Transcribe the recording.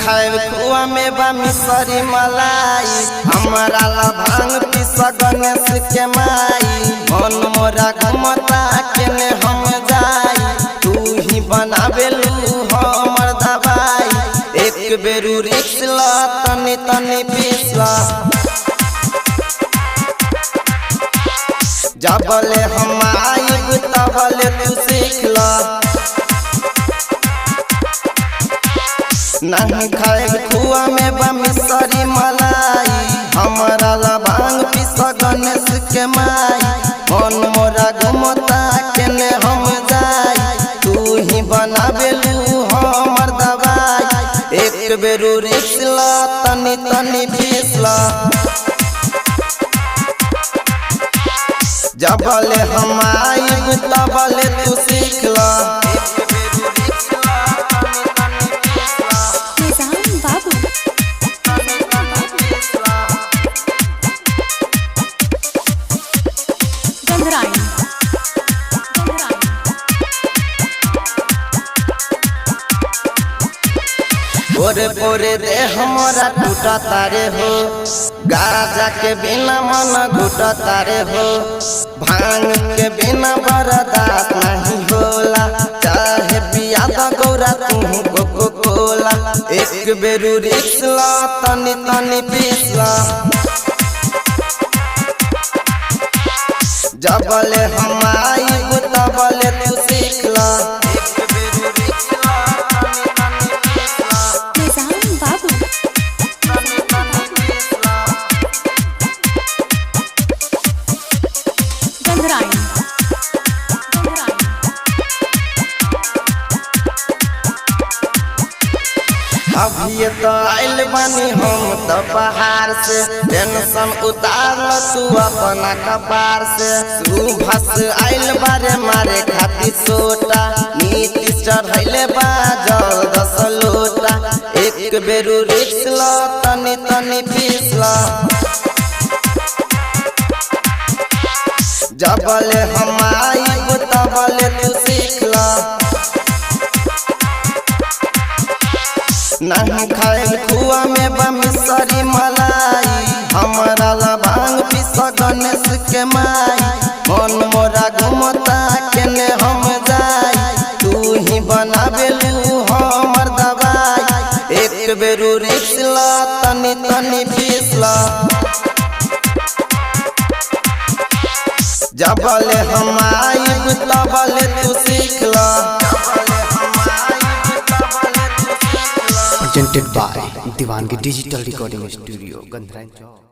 खाए खुआ में बा मिसरी मलाई हमारा ला भांग पिसा गणेश के माई मन मोरा घुमता केने हम जाई तू ही बनावेलू हमर दवाई एक बेरू रिक्सला तनी तनी पिसला जबले हम आइब तबले तू सीखला नहीं खाए खुआ में बा मिसरी मलाई हमारा ला भांग पिसा गणेश के माई मन मोरा घुमता केने हम जाई तू ही बनावेलू हमर दवाई एक बेरू रिक्सला तनी तनी पिसला जबले हम आइब तबले तू सीखला पोरे पोरे दे हमारा टूटा तारे हो गाजा के बिना मन घुटा तारे हो भांग के बिना बर्दाश्त नहीं होला चाहे पिया द गौरा तू कोको कोला एक बेरू रिक्सला तनी तनी पिसला जबले हम आइब तबले तू सीखला अभी तो आइल बानी हम तो बाहर से टेंशन उतार तू अपना कपार से सुबह से आइल बारे मारे खाती सोटा नीति चढ़ैले बा जल 10 लोटा एक बेरू रिक्सला तनी तनी पिसला जबले हम आइब तबले तू सीखला नहीं खाए खुआ में बा मिसरी मलाई हमारा ला भांग पिसा गणेश के माई मन मोरा घुमता केने हम जाई तू ही बनावेलू हमर दवाई एक बेरू रिक्सला तनी तनी पिसला जबले हम आइब तबले तू सीखला presented by Diwangi Digital Recording Studio, Gandhra Chowk।